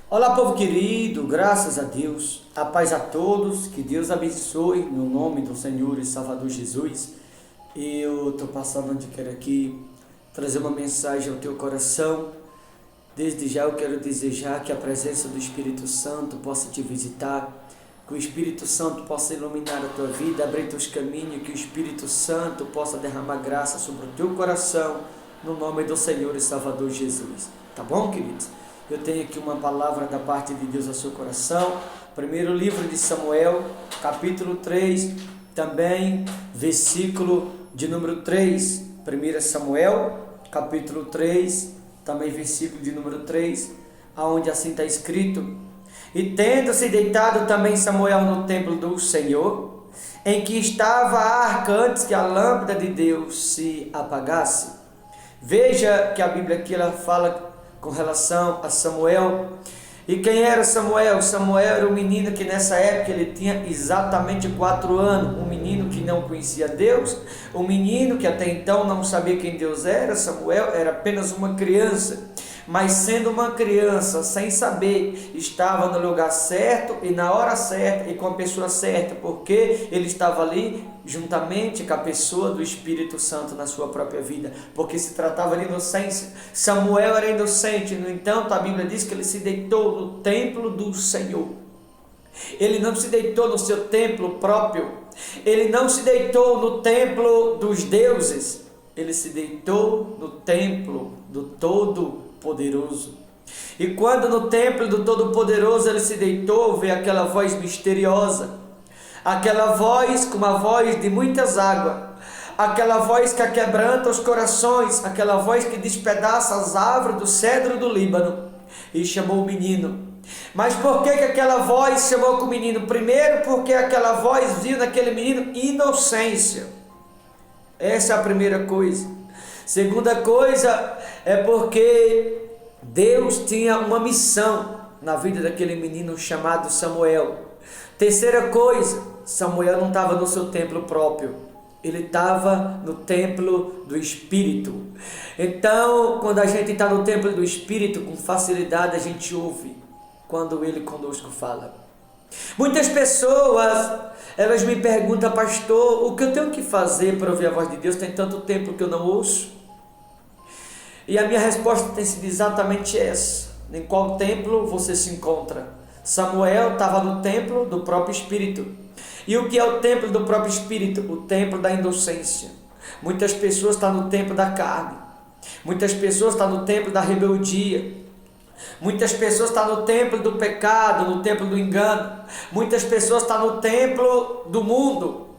Olá, povo querido, graças a Deus, a paz a todos, que Deus abençoe no nome do Senhor e Salvador Jesus. Eu estou passando de querer aqui trazer uma mensagem ao teu coração. Desde já eu quero desejar que a presença do Espírito Santo possa te visitar, que o Espírito Santo possa iluminar a tua vida, abrir teus caminhos, que o Espírito Santo possa derramar graça sobre o teu coração, no nome do Senhor e Salvador Jesus. Tá bom, queridos? Eu tenho aqui uma palavra da parte de Deus ao seu coração. Primeiro livro de Samuel, capítulo 3, também versículo de número 3. 1 Samuel, capítulo 3, também versículo de número 3, aonde assim está escrito: E tendo-se deitado também Samuel no templo do Senhor, em que estava a arca antes que a lâmpada de Deus se apagasse. Veja que a Bíblia aqui ela fala com relação a Samuel. E quem era Samuel? Samuel era um menino que nessa época ele tinha exatamente 4 anos, um menino que não conhecia Deus, um menino que até então não sabia quem Deus era. Samuel era apenas uma criança, mas sendo uma criança, sem saber, estava no lugar certo e na hora certa e com a pessoa certa, porque ele estava ali juntamente com a pessoa do Espírito Santo na sua própria vida, porque se tratava de inocência. Samuel era inocente, no entanto a Bíblia diz que ele se deitou no templo do Senhor. Ele não se deitou no seu templo próprio, ele não se deitou no templo dos deuses, ele se deitou no templo do Todo-Poderoso. E quando no templo do Todo-Poderoso ele se deitou, veio aquela voz misteriosa, aquela voz como a voz de muitas águas, aquela voz que quebranta os corações, aquela voz que despedaça as árvores do cedro do Líbano, e chamou o menino. Mas por que aquela voz chamou o menino? Primeiro, porque aquela voz viu naquele menino inocência. Essa é a primeira coisa. Segunda coisa é porque Deus tinha uma missão na vida daquele menino chamado Samuel. Terceira coisa, Samuel não estava no seu templo próprio, ele estava no templo do Espírito. Então, quando a gente está no templo do Espírito, com facilidade a gente ouve quando ele conosco fala. Muitas pessoas, elas me perguntam: pastor, o que eu tenho que fazer para ouvir a voz de Deus? Tem tanto tempo que eu não ouço. E a minha resposta tem sido exatamente essa: em qual templo você se encontra? Samuel estava no templo do próprio Espírito. E o que é o templo do próprio Espírito? O templo da inocência. Muitas pessoas estão no templo da carne, muitas pessoas estão no templo da rebeldia, muitas pessoas estão no templo do pecado, no templo do engano, muitas pessoas estão no templo do mundo.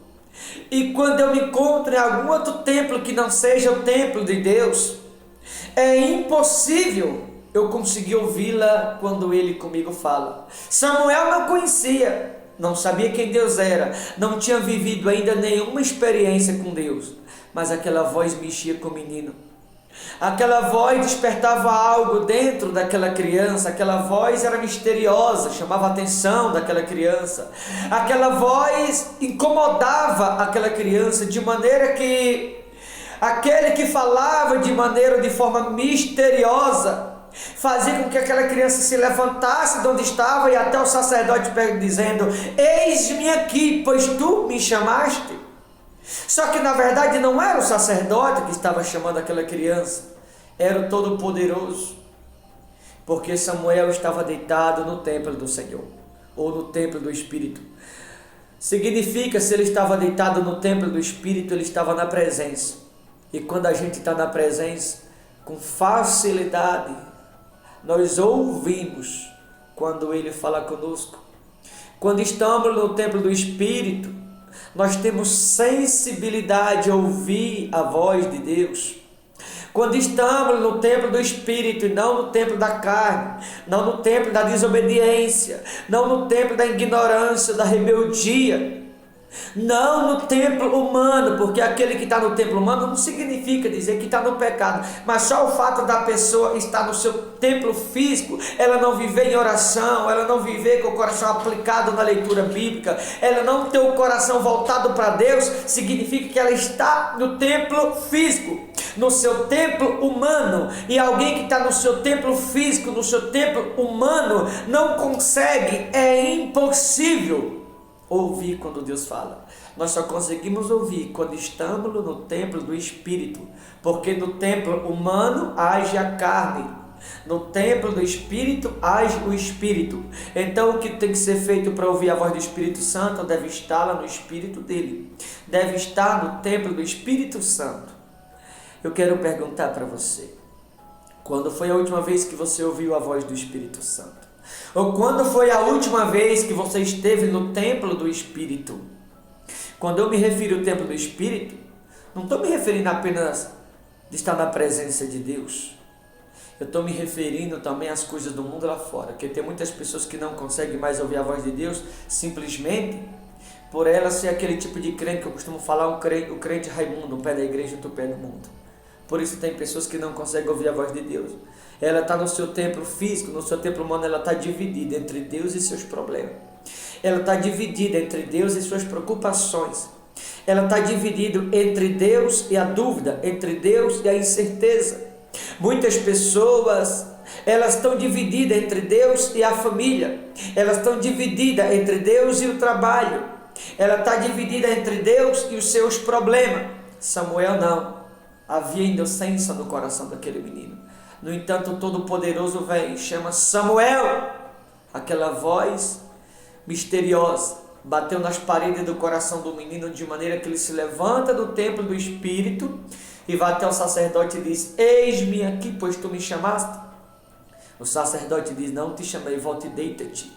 E quando eu me encontro em algum outro templo que não seja o templo de Deus, é impossível eu conseguir ouvi-la quando ele comigo fala. Samuel não conhecia, não sabia quem Deus era, não tinha vivido ainda nenhuma experiência com Deus, mas aquela voz mexia com o menino. Aquela voz despertava algo dentro daquela criança, aquela voz era misteriosa, chamava a atenção daquela criança, aquela voz incomodava aquela criança, de maneira que aquele que falava de forma misteriosa fazia com que aquela criança se levantasse de onde estava e até o sacerdote dizendo: eis-me aqui, pois tu me chamaste. Só que na verdade não era o sacerdote que estava chamando aquela criança, era o Todo-Poderoso, porque Samuel estava deitado no templo do Senhor, ou no templo do Espírito. Significa, se ele estava deitado no templo do Espírito, ele estava na presença. E quando a gente está na presença, com facilidade, nós ouvimos quando ele fala conosco. Quando estamos no templo do Espírito, nós temos sensibilidade a ouvir a voz de Deus. Quando estamos no templo do Espírito e não no templo da carne, não no templo da desobediência, não no templo da ignorância, da rebeldia, Não no templo humano, porque aquele que está no templo humano não significa dizer que está no pecado, mas só o fato da pessoa estar no seu templo físico, ela não viver em oração, ela não viver com o coração aplicado na leitura bíblica, ela não ter o coração voltado para Deus, significa que ela está no templo físico, no seu templo humano. E alguém que está no seu templo físico, no seu templo humano, não consegue, é impossível ouvir quando Deus fala. Nós só conseguimos ouvir quando estamos no templo do Espírito, porque no templo humano age a carne, no templo do Espírito age o Espírito. Então o que tem que ser feito para ouvir a voz do Espírito Santo deve estar lá no Espírito dele, deve estar no templo do Espírito Santo. Eu quero perguntar para você, quando foi a última vez que você ouviu a voz do Espírito Santo? Ou quando foi a última vez que você esteve no templo do Espírito? Quando eu me refiro ao templo do Espírito, não estou me referindo apenas de estar na presença de Deus. Eu estou me referindo também às coisas do mundo lá fora, porque tem muitas pessoas que não conseguem mais ouvir a voz de Deus, simplesmente por ela ser aquele tipo de crente que eu costumo falar, o crente Raimundo, um pé da igreja e outro pé do mundo. Por isso tem pessoas que não conseguem ouvir a voz de Deus. Ela está no seu templo físico, no seu templo humano, ela está dividida entre Deus e seus problemas. Ela está dividida entre Deus e suas preocupações. Ela está dividida entre Deus e a dúvida, entre Deus e a incerteza. Muitas pessoas, elas estão divididas entre Deus e a família. Elas estão divididas entre Deus e o trabalho. Ela está dividida entre Deus e os seus problemas. Samuel não. Havia inocência no coração daquele menino. No entanto, o Todo-Poderoso vem e chama Samuel. Aquela voz misteriosa bateu nas paredes do coração do menino de maneira que ele se levanta do templo do Espírito e vai até o sacerdote e diz: eis-me aqui, pois tu me chamaste. O sacerdote diz: não te chamei, volte e deita-te.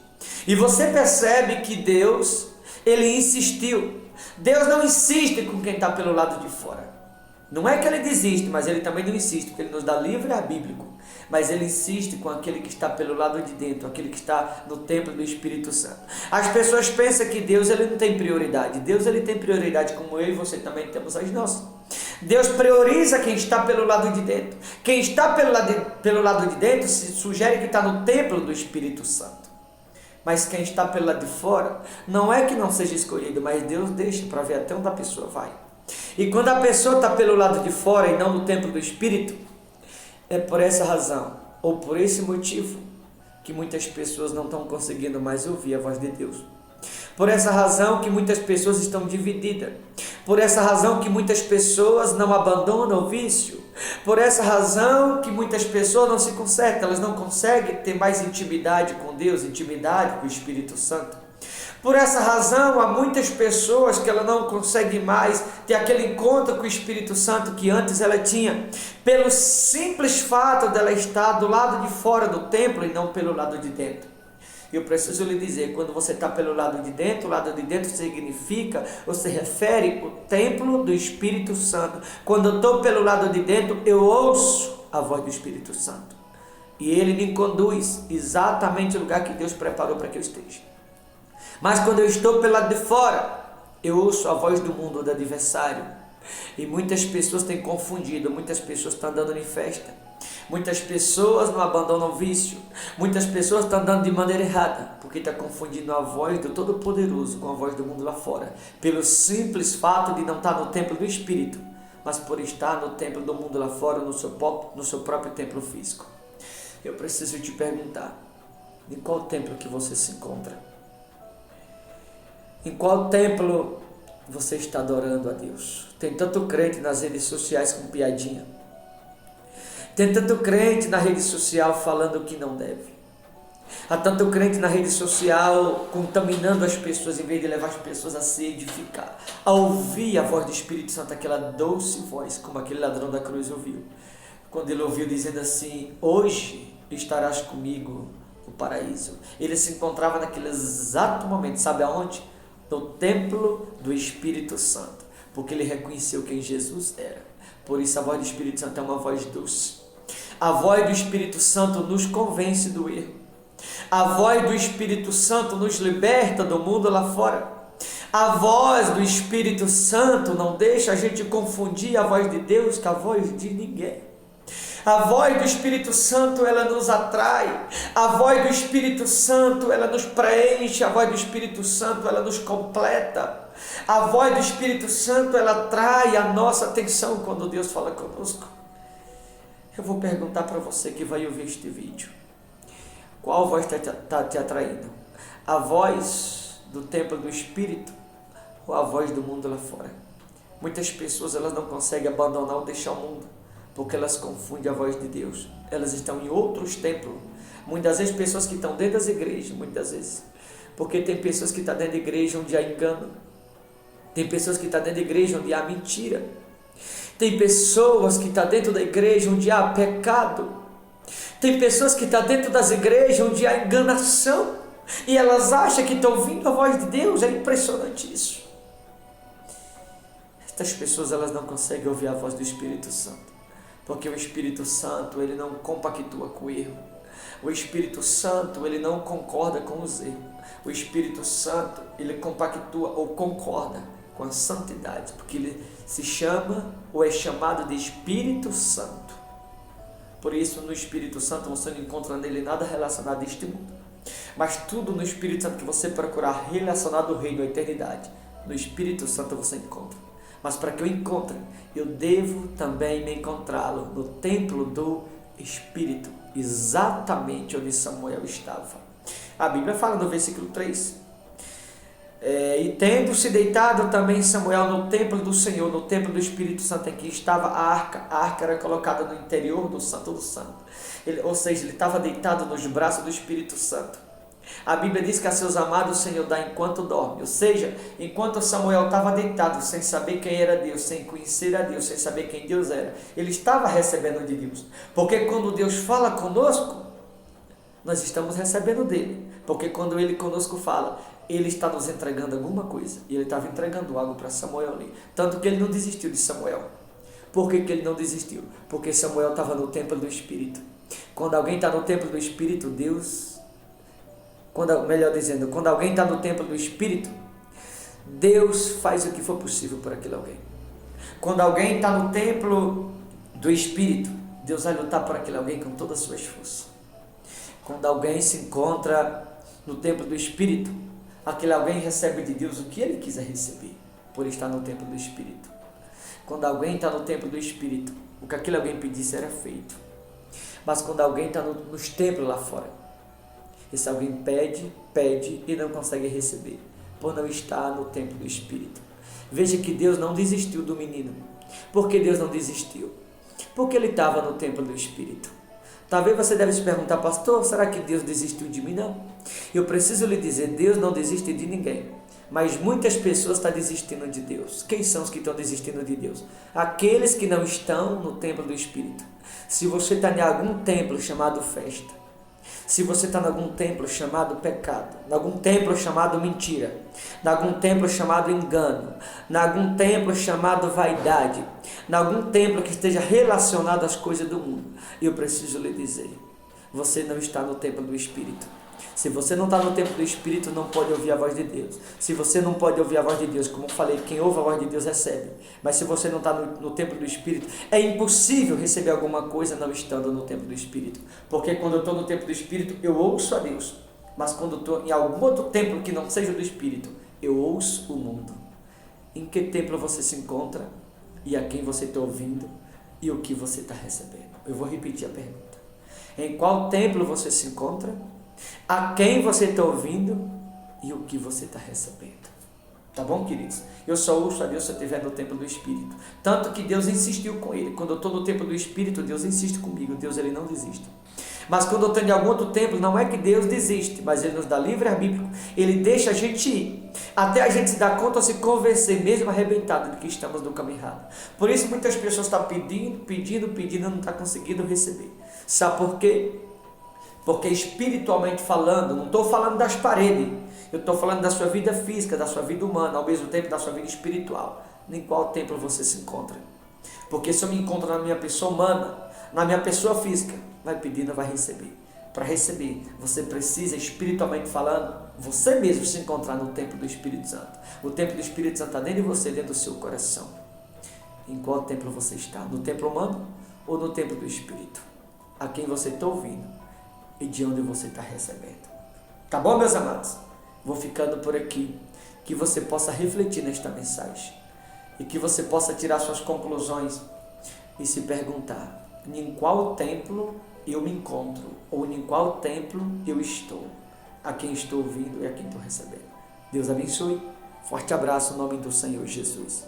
E você percebe que Deus, ele insistiu. Deus não insiste com quem está pelo lado de fora. Não é que ele desiste, mas ele também não insiste, porque ele nos dá livre-arbítrio. Mas ele insiste com aquele que está pelo lado de dentro, aquele que está no templo do Espírito Santo. As pessoas pensam que Deus ele não tem prioridade. Deus ele tem prioridade, como eu e você também temos as nossas. Deus prioriza quem está pelo lado de dentro. Quem está pelo lado de dentro se sugere que está no templo do Espírito Santo. Mas quem está pelo lado de fora, não é que não seja escolhido, mas Deus deixa para ver até onde a pessoa vai. E quando a pessoa está pelo lado de fora e não no templo do Espírito, é por essa razão, ou por esse motivo, que muitas pessoas não estão conseguindo mais ouvir a voz de Deus. Por essa razão que muitas pessoas estão divididas. Por essa razão que muitas pessoas não abandonam o vício. Por essa razão que muitas pessoas não se consertam, elas não conseguem ter mais intimidade com Deus, intimidade com o Espírito Santo. Por essa razão, há muitas pessoas que ela não consegue mais ter aquele encontro com o Espírito Santo que antes ela tinha, pelo simples fato dela estar do lado de fora do templo e não pelo lado de dentro. Eu preciso lhe dizer, quando você está pelo lado de dentro, o lado de dentro significa, ou se refere o templo do Espírito Santo. Quando eu estou pelo lado de dentro, eu ouço a voz do Espírito Santo. E ele me conduz exatamente ao lugar que Deus preparou para que eu esteja. Mas quando eu estou pelo lado de fora, eu ouço a voz do mundo, do adversário. E muitas pessoas têm confundido, muitas pessoas estão andando em festa. Muitas pessoas não abandonam o vício. Muitas pessoas estão andando de maneira errada, porque estão confundindo a voz do Todo-Poderoso com a voz do mundo lá fora. Pelo simples fato de não estar no templo do Espírito, mas por estar no templo do mundo lá fora, no seu próprio templo físico. Eu preciso te perguntar, em qual templo que você se encontra? Em qual templo você está adorando a Deus? Tem tanto crente nas redes sociais com piadinha. Tem tanto crente na rede social falando o que não deve. Há tanto crente na rede social contaminando as pessoas, em vez de levar as pessoas a se edificar, a ouvir a voz do Espírito Santo, aquela doce voz, como aquele ladrão da cruz ouviu. Quando ele ouviu dizendo assim: hoje estarás comigo no paraíso. Ele se encontrava naquele exato momento, sabe aonde? No templo do Espírito Santo, porque ele reconheceu quem Jesus era. Por isso a voz do Espírito Santo é uma voz doce. A voz do Espírito Santo nos convence do erro. A voz do Espírito Santo nos liberta do mundo lá fora. A voz do Espírito Santo não deixa a gente confundir a voz de Deus com a voz de ninguém. A voz do Espírito Santo, ela nos atrai. A voz do Espírito Santo, ela nos preenche. A voz do Espírito Santo, ela nos completa. A voz do Espírito Santo, ela atrai a nossa atenção quando Deus fala conosco. Eu vou perguntar para você que vai ouvir este vídeo. Qual voz está te atraindo? A voz do templo do Espírito ou a voz do mundo lá fora? Muitas pessoas, elas não conseguem abandonar ou deixar o mundo, porque elas confundem a voz de Deus. Elas estão em outros templos. Muitas vezes pessoas que estão dentro das igrejas, muitas vezes. Porque tem pessoas que estão dentro da igreja onde há engano. Tem pessoas que estão dentro da igreja onde há mentira. Tem pessoas que estão dentro da igreja onde há pecado. Tem pessoas que estão dentro das igrejas onde há enganação. E elas acham que estão ouvindo a voz de Deus. É impressionante isso. Estas pessoas, elas não conseguem ouvir a voz do Espírito Santo. Porque o Espírito Santo, ele não compactua com o erro. O Espírito Santo, ele não concorda com os erros. O Espírito Santo, ele compactua ou concorda com a santidade, porque ele se chama ou é chamado de Espírito Santo. Por isso, no Espírito Santo, você não encontra nele nada relacionado a este mundo. Mas tudo no Espírito Santo que você procurar relacionado ao reino, à eternidade, no Espírito Santo você encontra. Mas para que eu encontre, eu devo também me encontrá-lo no templo do Espírito, exatamente onde Samuel estava. A Bíblia fala no versículo 3. E tendo-se deitado também Samuel no templo do Senhor, no templo do Espírito Santo, em que estava a arca era colocada no interior do Santo do Santo. Ou seja, ele estava deitado nos braços do Espírito Santo. A Bíblia diz que a seus amados o Senhor dá enquanto dorme. Ou seja, enquanto Samuel estava deitado, sem saber quem era Deus, sem conhecer a Deus, sem saber quem Deus era, ele estava recebendo de Deus. Porque quando Deus fala conosco, nós estamos recebendo dele. Porque quando ele conosco fala, ele está nos entregando alguma coisa. E ele estava entregando algo para Samuel ali. Tanto que ele não desistiu de Samuel. Por que ele não desistiu? Porque Samuel estava no templo do Espírito. Quando alguém está no templo do Espírito, quando alguém está no templo do Espírito, Deus faz o que for possível por aquele alguém. Quando alguém está no templo do Espírito, Deus vai lutar por aquele alguém com todas as suas forças. Quando alguém se encontra no templo do Espírito, aquele alguém recebe de Deus o que ele quiser receber, por estar no templo do Espírito. Quando alguém está no templo do Espírito, o que aquele alguém pedisse era feito. Mas quando alguém está nos templos lá fora, esse alguém pede e não consegue receber, por não estar no templo do Espírito. Veja que Deus não desistiu do menino. Por que Deus não desistiu? Porque ele estava no templo do Espírito. Talvez você deve se perguntar, pastor, será que Deus desistiu de mim? Não. Eu preciso lhe dizer, Deus não desiste de ninguém. Mas muitas pessoas estão desistindo de Deus. Quem são os que estão desistindo de Deus? Aqueles que não estão no templo do Espírito. Se você está em algum templo chamado festa, se você está em algum templo chamado pecado, em algum templo chamado mentira, em algum templo chamado engano, em algum templo chamado vaidade, em algum templo que esteja relacionado às coisas do mundo, eu preciso lhe dizer, você não está no templo do Espírito. Se você não está no templo do Espírito, não pode ouvir a voz de Deus. Se você não pode ouvir a voz de Deus, como eu falei, quem ouve a voz de Deus recebe. Mas se você não está no templo do Espírito, é impossível receber alguma coisa não estando no templo do Espírito. Porque quando eu estou no templo do Espírito, eu ouço a Deus. Mas quando eu estou em algum outro templo que não seja do Espírito, eu ouço o mundo. Em que templo você se encontra? E a quem você está ouvindo? E o que você está recebendo? Eu vou repetir a pergunta. Em qual templo você se encontra? A quem você está ouvindo e o que você está recebendo. Tá bom, queridos? Eu só ouço a Deus se eu estiver no templo do Espírito. Tanto que Deus insistiu com ele. Quando eu estou no templo do Espírito, Deus insiste comigo. Deus, ele não desiste. Mas quando eu estou em algum outro templo, não é que Deus desiste, mas ele nos dá livre-arbítrio. Ele deixa a gente ir, até a gente se dar conta ou se convencer, mesmo arrebentado, de que estamos no caminho errado. Por isso muitas pessoas estão pedindo, e não estão conseguindo receber. Sabe por quê? Porque espiritualmente falando, não estou falando das paredes, eu estou falando da sua vida física, da sua vida humana, ao mesmo tempo da sua vida espiritual. Em qual templo você se encontra? Porque se eu me encontro na minha pessoa humana, na minha pessoa física, vai pedir, não vai receber. para receber, você precisa, espiritualmente falando, você mesmo se encontrar no templo do Espírito Santo. O templo do Espírito Santo está dentro de você, dentro do seu coração. Em qual templo você está? No templo humano ou no templo do Espírito? A quem você está ouvindo e de onde você está recebendo. Tá bom, meus amados? Vou ficando por aqui. Que você possa refletir nesta mensagem e que você possa tirar suas conclusões e se perguntar: em qual templo eu me encontro? Ou em qual templo eu estou? A quem estou ouvindo e a quem estou recebendo. Deus abençoe. Forte abraço em nome do Senhor Jesus.